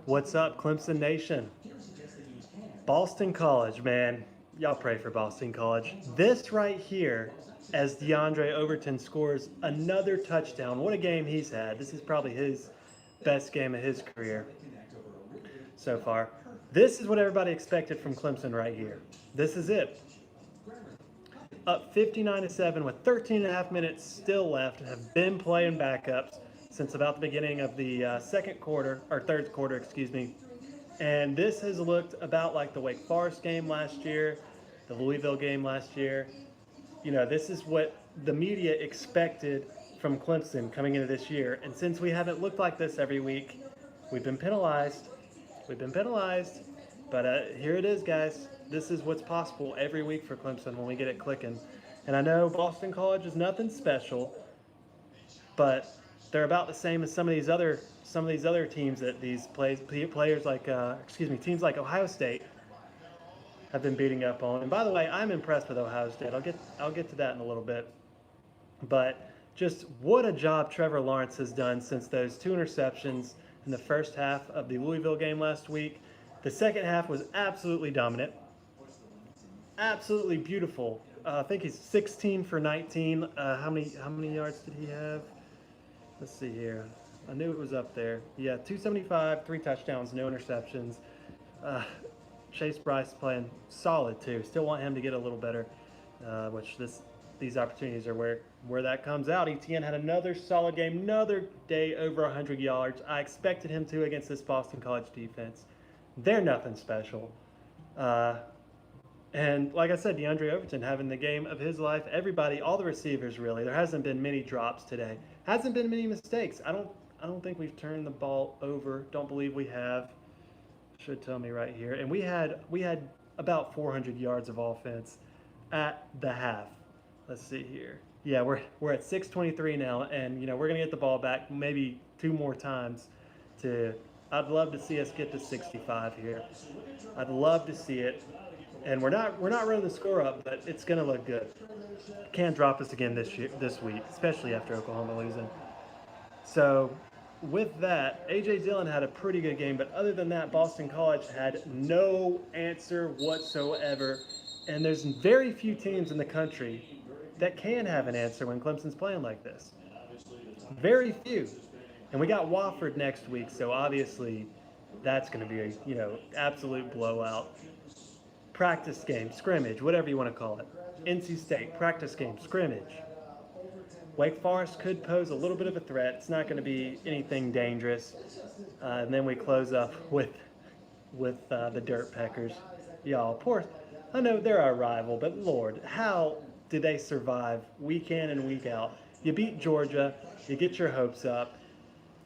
What's up, Clemson Nation? Boston College, man. Y'all pray for Boston College. This right here, as DeAndre Overton scores another touchdown. What a game he's had. This is probably his best game of his career so far. This is what everybody expected from Clemson right here. This is it. Up 59-7 with 13 and a half minutes still left and have been playing backups since about the beginning of the second quarter, or third quarter, excuse me. And this has looked about like the Wake Forest game last year, the Louisville game last year. You know, this is what the media expected from Clemson coming into this year. And since we haven't looked like this every week, we've been penalized. We've been penalized. But here it is, guys. This is what's possible every week for Clemson when we get it clicking. And I know Boston College is nothing special, but they're about the same as some of these other teams that these players like teams like Ohio State have been beating up on. And by the way, I'm impressed with Ohio State. I'll get to that in a little bit. But just what a job Trevor Lawrence has done since those 2 interceptions in the first half of the Louisville game last week. The second half was absolutely dominant, absolutely beautiful. I think he's 16 for 19. How many yards did he have? Let's see here. I knew it was up there. Yeah, 275, 3 touchdowns, no interceptions. Chase Bryce playing solid too. Still want him to get a little better, which these opportunities are where that comes out. Etienne had another solid game, another day over 100 yards. I expected him to against this Boston College defense. They're nothing special. And like I said, DeAndre Overton having the game of his life. Everybody, all the receivers really. There hasn't been many drops today. Hasn't been many mistakes. I don't think we've turned the ball over. Don't believe we have. Should tell me right here. And we had about 400 yards of offense at the half. Let's see here. Yeah, we're at 6:23 now, and you know we're gonna get the ball back maybe 2 more times. I'd love to see us get to 65 here. I'd love to see it. And we're not running the score up, but it's going to look good. Can't drop us again this week, especially after Oklahoma losing. So with that, A.J. Dillon had a pretty good game, but other than that, Boston College had no answer whatsoever. And there's very few teams in the country that can have an answer when Clemson's playing like this. Very few. And we got Wofford next week, so obviously that's going to be a absolute blowout. Practice game, scrimmage, whatever you want to call it. NC State, practice game, scrimmage. Wake Forest could pose a little bit of a threat. It's not going to be anything dangerous. And then we close up with the Dirt Peckers. Y'all, I know they're our rival, but Lord, how do they survive week in and week out? You beat Georgia, you get your hopes up,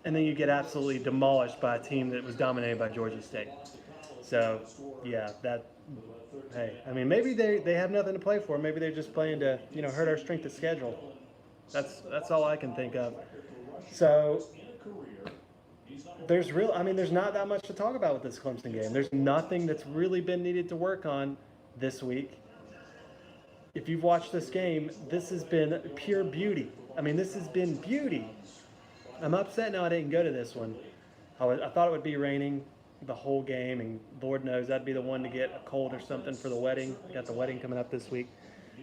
and then you get absolutely demolished by a team that was dominated by Georgia State. So, yeah, hey, I mean, maybe they have nothing to play for. Maybe they're just playing to, hurt our strength of schedule. That's all I can think of. So, there's not that much to talk about with this Clemson game. There's nothing that's really been needed to work on this week. If you've watched this game, this has been pure beauty. I mean, this has been beauty. I'm upset now I didn't go to this one. I thought it would be raining the whole game, and Lord knows I'd be the one to get a cold or something for the wedding. Got the wedding coming up this week,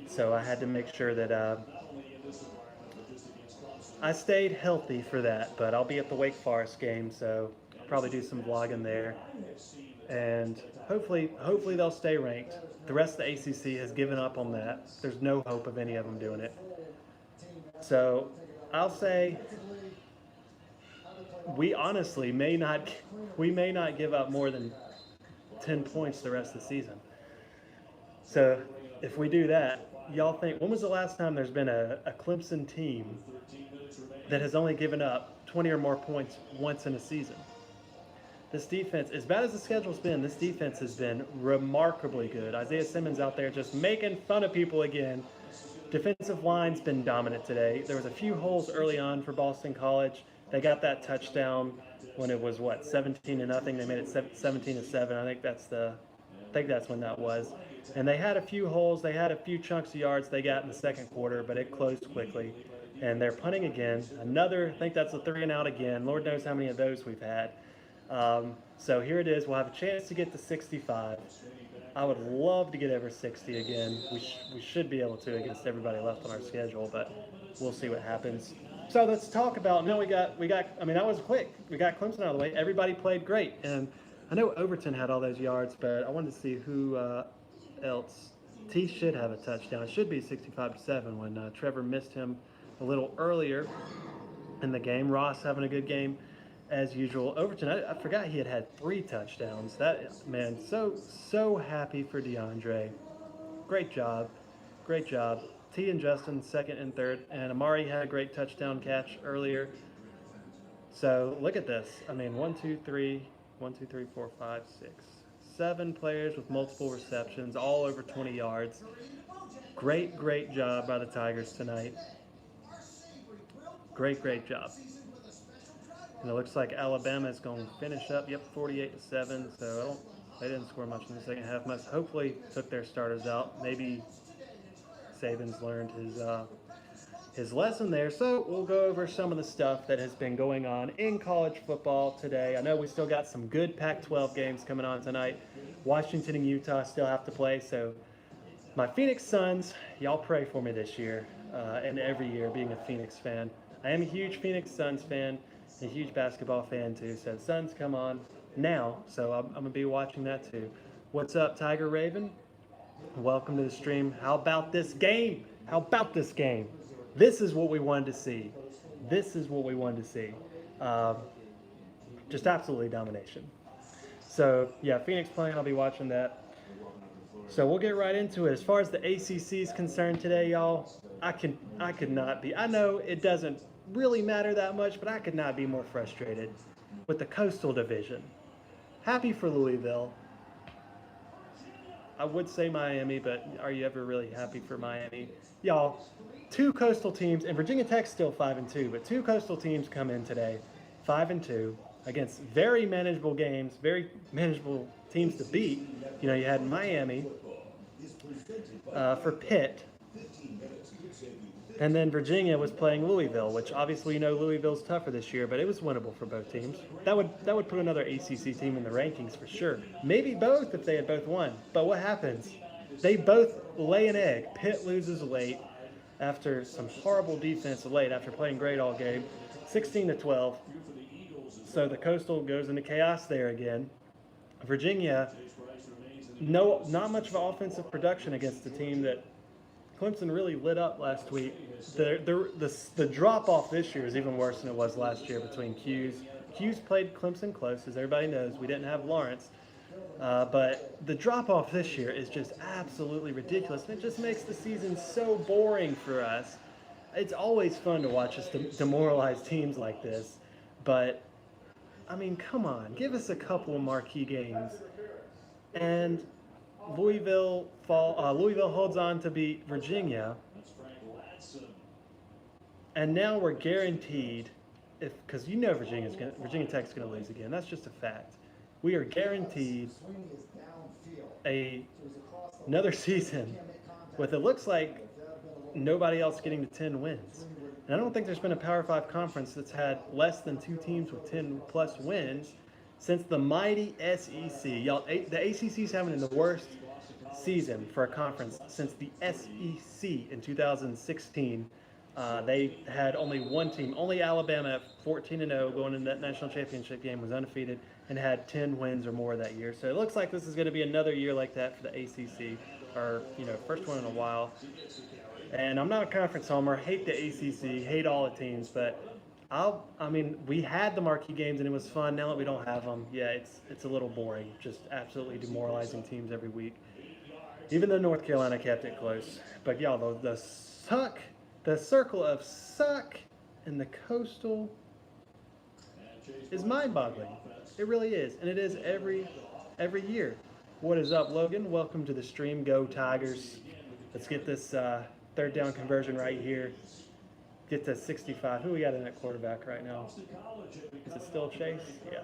so I had to make sure that I stayed healthy for that. But I'll be at the Wake Forest game, so I'll probably do some vlogging there, and hopefully they'll stay ranked. The rest of the ACC has given up on that. There's no hope of any of them doing it. So I'll say we honestly may not give up more than 10 points the rest of the season. So if we do that, y'all think, when was the last time there's been a Clemson team that has only given up 20 or more points once in a season? This defense, as bad as the schedule's been, this defense has been remarkably good. Isaiah Simmons out there just making fun of people again. Defensive line's been dominant today. There was a few holes early on for Boston College. They got that touchdown when it was 17-0. They made it 17-7. I think that's when that was. And they had a few holes. They had a few chunks of yards they got in the second quarter, but it closed quickly. And they're punting again. I think that's a 3-and-out again. Lord knows how many of those we've had. So here it is. We'll have a chance to get to 65. I would love to get over 60 again. We should be able to against everybody left on our schedule, but we'll see what happens. So let's talk about. No, we got. I mean, that was quick. We got Clemson out of the way. Everybody played great, and I know Overton had all those yards, but I wanted to see who else. T should have a touchdown. It should be 65-7 when Trevor missed him a little earlier in the game. Ross having a good game as usual. Overton, I forgot he had 3 touchdowns. That man, so happy for DeAndre. Great job, great job. T and Justin second and third, and Amari had a great touchdown catch earlier. So look at this. I mean, 1, 2, 3, 4, 5, 6, 7 players with multiple receptions, all over 20 yards. Great job by the Tigers tonight. Great job. And it looks like Alabama is going to finish up. Yep, 48-7. So they didn't score much in the second half. Must hopefully took their starters out. Maybe Saban's learned his lesson there. So we'll go over some of the stuff that has been going on in college football today. I know we still got some good Pac-12 games coming on tonight. Washington and Utah still have to play. So my Phoenix Suns, y'all pray for me this year and every year being a Phoenix fan. I am a huge Phoenix Suns fan. A huge basketball fan too, so Suns come on now, so I'm going to be watching that too. What's up, Tiger Raven? Welcome to the stream. How about this game? This is what we wanted to see. Just absolutely domination. So yeah, Phoenix playing, I'll be watching that. So we'll get right into it. As far as the ACC is concerned today, y'all, I could not be. I know it doesn't really matter that much, but I could not be more frustrated with the Coastal Division. Happy for Louisville. I would say Miami, but are you ever really happy for Miami? Y'all, 2 Coastal teams, and Virginia Tech's still 5-2, but 2 Coastal teams come in today, 5-2, against very manageable games, very manageable teams to beat. You know, you had Miami for Pitt. And then Virginia was playing Louisville, which obviously you know Louisville's tougher this year, but it was winnable for both teams. That would put another ACC team in the rankings for sure. Maybe both if they had both won. But what happens? They both lay an egg. Pitt loses late after some horrible defense late after playing great all game, 16-12. So the Coastal goes into chaos there again. Virginia, not much of offensive production against a team that Clemson really lit up last week. The drop-off this year is even worse than it was last year between Q's. Q's played Clemson close, as everybody knows. We didn't have Lawrence. But the drop-off this year is just absolutely ridiculous, and it just makes the season so boring for us. It's always fun to watch us demoralize teams like this, but, I mean, come on. Give us a couple of marquee games. And Louisville holds on to beat Virginia, and now we're guaranteed, because you know Virginia Tech's going to lose again. That's just a fact. We are guaranteed another season with it looks like nobody else getting to 10 wins. And I don't think there's been a Power 5 conference that's had less than 2 teams with 10-plus wins since the mighty SEC. Y'all, the ACC's having the worst season for a conference since the SEC in 2016. They had only one team. Only Alabama at 14-0 going into that national championship game was undefeated and had 10 wins or more that year. So it looks like this is going to be another year like that for the ACC, or first one in a while. And I'm not a conference homer. Hate the ACC. Hate all the teams, but we had the marquee games and it was fun. Now that we don't have them, yeah, it's a little boring. Just absolutely demoralizing teams every week. Even though North Carolina kept it close. But y'all, the circle of suck in the Coastal is mind-boggling. It really is, and it is every year. What is up, Logan? Welcome to the stream. Go Tigers. Let's get this third down conversion right here. Get to 65. Who we got in that quarterback right now? Is it still Chase? Yeah.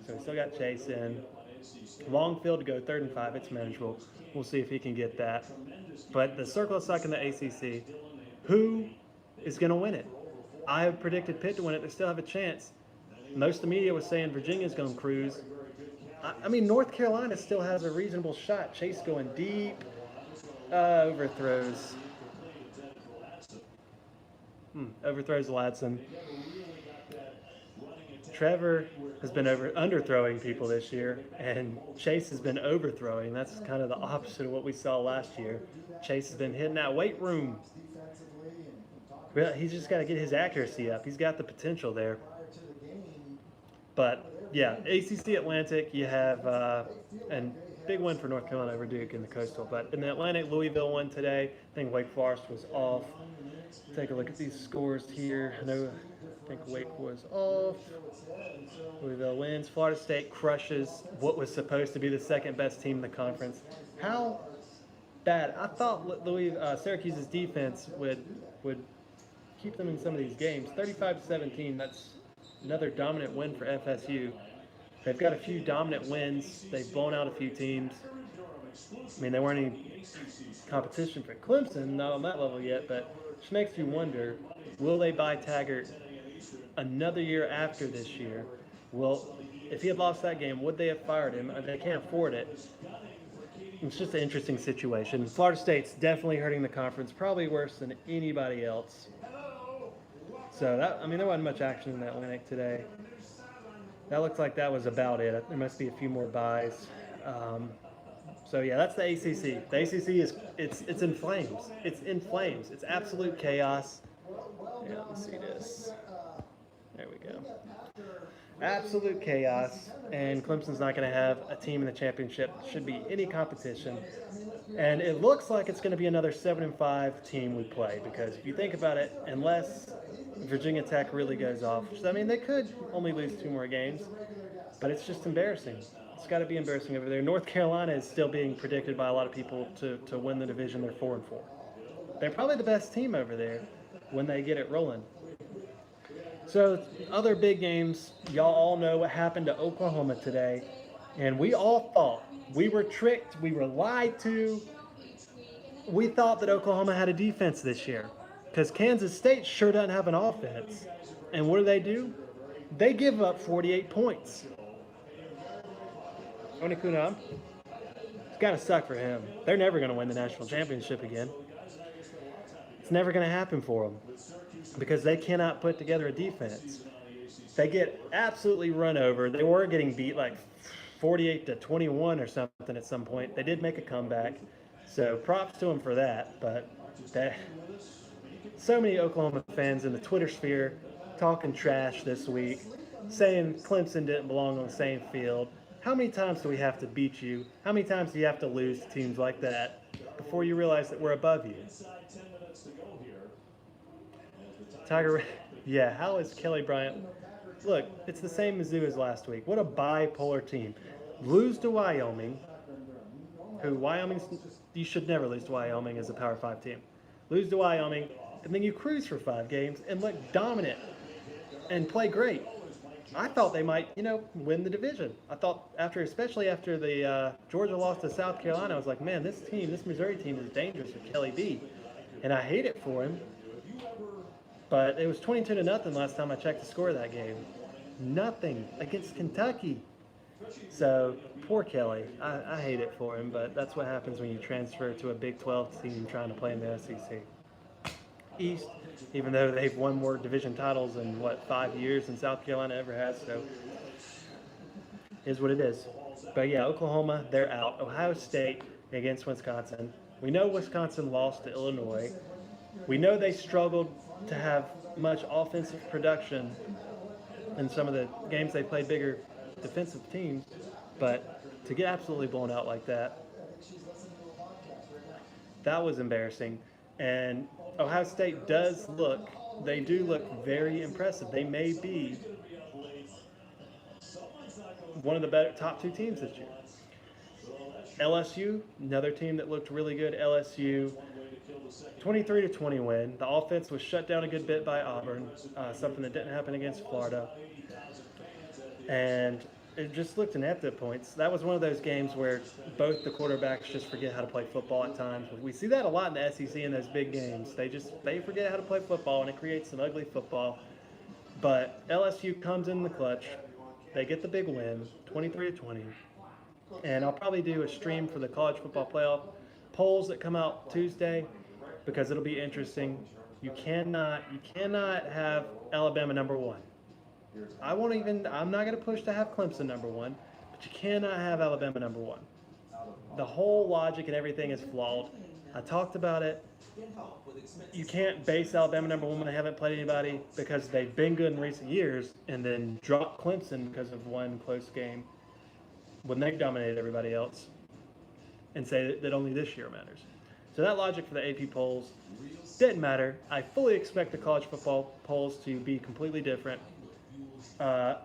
So we still got Chase in. Long field to go, 3rd and 5. It's manageable. We'll see if he can get that. But the circle of suck in the ACC, who is going to win it? I have predicted Pitt to win it. They still have a chance. Most of the media was saying Virginia's going to cruise. I mean, North Carolina still has a reasonable shot. Chase going deep, overthrows. Overthrows Ladson. Trevor has been underthrowing people this year, and Chase has been overthrowing. That's kind of the opposite of what we saw last year. Chase has been hitting that weight room. He's just got to get his accuracy up. He's got the potential there. But yeah, ACC Atlantic, you have and big win for North Carolina over Duke in the Coastal. But in the Atlantic, Louisville won today. I think Wake Forest was off. Take a look at these scores here. I think Wake was off. Louisville wins. Florida State crushes what was supposed to be the second best team in the conference. How bad? I thought Syracuse's defense would keep them in some of these games. 35-17. That's another dominant win for FSU. They've got a few dominant wins. They've blown out a few teams. I mean, they weren't any competition for Clemson, not on that level yet, but it just makes you wonder, will they buy Taggart another year after this year? Well, if he had lost that game, would they have fired him? They can't afford it. It's just an interesting situation. Florida State's definitely hurting the conference, probably worse than anybody else. So, there wasn't much action in the Atlantic today. That looks like that was about it. There must be a few more buys. So yeah, that's the ACC. The ACC it's in flames. It's in flames. It's absolute chaos. Yeah, let's see this. There we go. Absolute chaos, and Clemson's not going to have a team in the championship. Should be any competition, and it looks like it's going to be another 7-5 team we play. Because if you think about it, unless Virginia Tech really goes off, they could only lose 2 more games, but it's just embarrassing. It's got to be embarrassing over there. North Carolina is still being predicted by a lot of people to win the division. They're 4-4. They're probably the best team over there when they get it rolling. So other big games, y'all all know what happened to Oklahoma today, and we all thought we were tricked, we were lied to. We thought that Oklahoma had a defense this year because Kansas State sure doesn't have an offense. And what do? They give up 48 points. Onikunam, it's got to suck for him. They're never going to win the national championship again. It's never going to happen for them because they cannot put together a defense. They get absolutely run over. They were getting beat like 48-21 or something at some point. They did make a comeback, so props to them for that. But so many Oklahoma fans in the Twitter sphere talking trash this week, saying Clemson didn't belong on the same field. How many times do we have to beat you? How many times do you have to lose to teams like that before you realize that we're above you? Tiger, yeah, how is Kelly Bryant? Look, it's the same Mizzou as last week. What a bipolar team. Lose to Wyoming, you should never lose to Wyoming as a Power 5 team. Lose to Wyoming, and then you cruise for 5 games and look dominant and play great. I thought they might, win the division. I thought especially after the Georgia lost to South Carolina, I was like, man, this Missouri team is dangerous with Kelly B. And I hate it for him. But it was 22-0 last time I checked the score of that game. Nothing against Kentucky. So, poor Kelly. I hate it for him, but that's what happens when you transfer to a Big 12 team trying to play in the SEC. East, even though they've won more division titles in, 5 years than South Carolina ever has, so is what it is. But yeah, Oklahoma, they're out. Ohio State against Wisconsin. We know Wisconsin lost to Illinois. We know they struggled to have much offensive production in some of the games they played bigger defensive teams, but to get absolutely blown out like that was embarrassing. And Ohio State they do look very impressive. They may be one of the better top 2 teams this year. LSU, another team that looked really good. LSU, 23-20 win. The offense was shut down a good bit by Auburn, something that didn't happen against Florida. And it just looked inept at points. That was one of those games where both the quarterbacks just forget how to play football at times. We see that a lot in the SEC in those big games. They forget how to play football, and it creates some ugly football. But LSU comes in the clutch. They get the big win, 23-20. And I'll probably do a stream for the college football playoff polls that come out Tuesday because it'll be interesting. You cannot have Alabama number one. I'm not going to push to have Clemson number one, but you cannot have Alabama number one. The whole logic and everything is flawed. I talked about it. You can't base Alabama number one when they haven't played anybody because they've been good in recent years and then drop Clemson because of one close game when they've dominated everybody else and say that only this year matters. So that logic for the AP polls didn't matter. I fully expect the college football polls to be completely different. I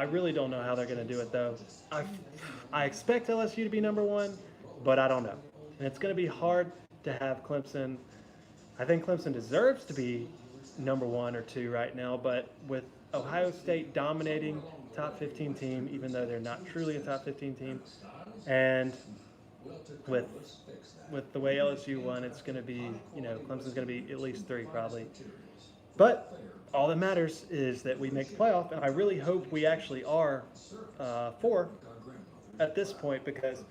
really don't know how they're going to do it, though. I expect LSU to be number one, but I don't know. And it's going to be hard to have Clemson. I think Clemson deserves to be number one or two right now, but with Ohio State dominating top 15 team, even though they're not truly a top 15 team, and with the way LSU won, it's going to be, Clemson's going to be at least three probably. But all that matters is that we make the playoff, and I really hope we actually are four at this point because,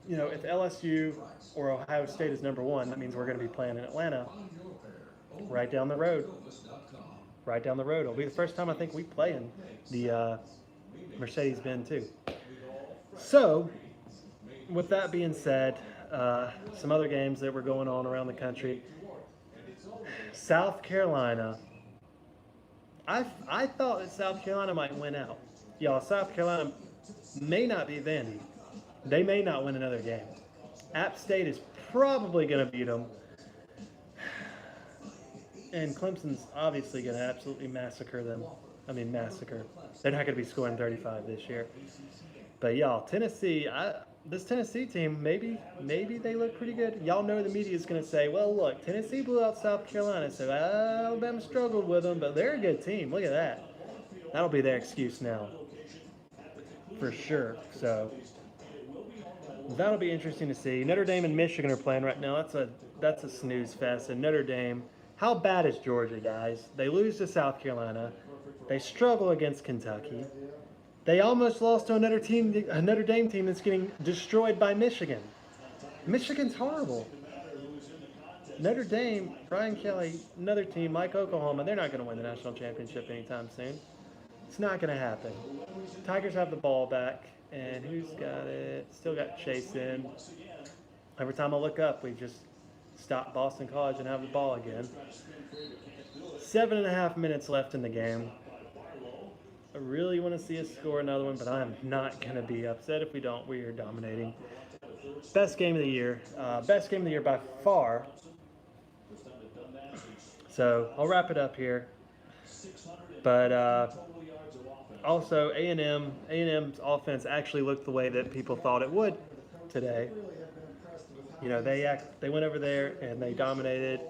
if LSU or Ohio State is number one, that means we're going to be playing in Atlanta right down the road. Right down the road. It'll be the first time I think we play in the Mercedes-Benz too. So, with that being said, some other games that were going on around the country. South Carolina. I thought that South Carolina might win out. Y'all, South Carolina may not be Vandy. They may not win another game. App State is probably going to beat them. And Clemson's obviously going to absolutely massacre them. I mean, massacre. They're not going to be scoring 35 this year. But y'all, Tennessee, this Tennessee team, maybe they look pretty good. Y'all know the media is going to say, well, look, Tennessee blew out South Carolina, so Alabama struggled with them, but they're a good team. Look at that. That'll be their excuse now, for sure. So that'll be interesting to see. Notre Dame and Michigan are playing right now. That's a snooze fest. And Notre Dame, how bad is Georgia, guys? They lose to South Carolina. They struggle against Kentucky. They almost lost to a Notre Dame team that's getting destroyed by Michigan. Michigan's horrible. Notre Dame, Brian Kelly, another team like Oklahoma, they're not going to win the national championship anytime soon. It's not going to happen. Tigers have the ball back, and who's got it? Still got Chase in. Every time I look up, we just stop Boston College and have the ball again. 7.5 minutes left in the game. I really want to see us score another one, but I'm not going to be upset if we don't. We are dominating. Best game of the year. Best game of the year by far. So I'll wrap it up here. But also A&M's offense actually looked the way that people thought it would today. They went over there and they dominated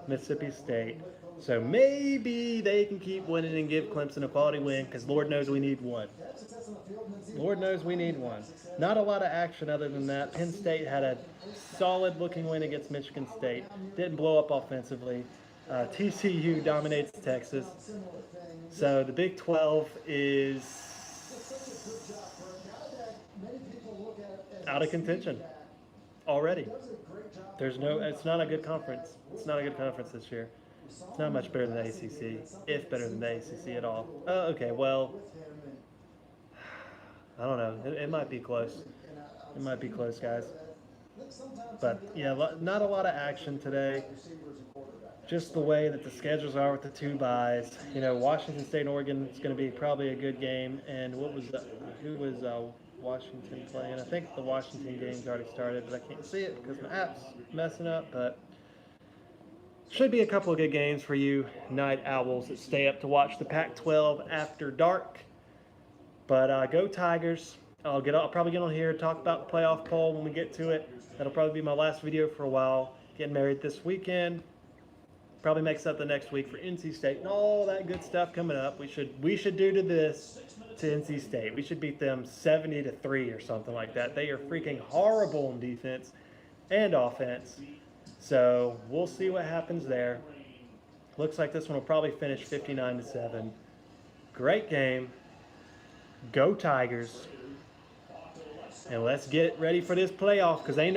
Mississippi State. So maybe they can keep winning and give Clemson a quality win because Lord knows we need one. Lord knows we need one. Not a lot of action other than that. Penn State had a solid-looking win against Michigan State. Didn't blow up offensively. TCU dominates Texas. So the Big 12 is out of contention already. It's not a good conference. It's not a good conference this year. It's not much better than the ACC, if better than the ACC at all. Okay, well, I don't know. It might be close. It might be close, guys. But, yeah, not a lot of action today. Just the way that the schedules are with the two byes. Washington State and Oregon is going to be probably a good game. And who was Washington playing? I think the Washington game's already started, but I can't see it because my app's messing up. But should be a couple of good games for you night owls that stay up to watch the Pac-12 after dark. But go Tigers. I'll probably get on here and talk about the playoff poll when we get to it. That'll probably be my last video for a while. Getting married this weekend. Probably makes up the next week for NC State and all that good stuff coming up. We should do to NC State. We should beat them 70-3 or something like that. They are freaking horrible in defense and offense. So we'll see what happens there. Looks like this one will probably finish 59-7. Great game. Go Tigers. And let's get ready for this playoff because ain't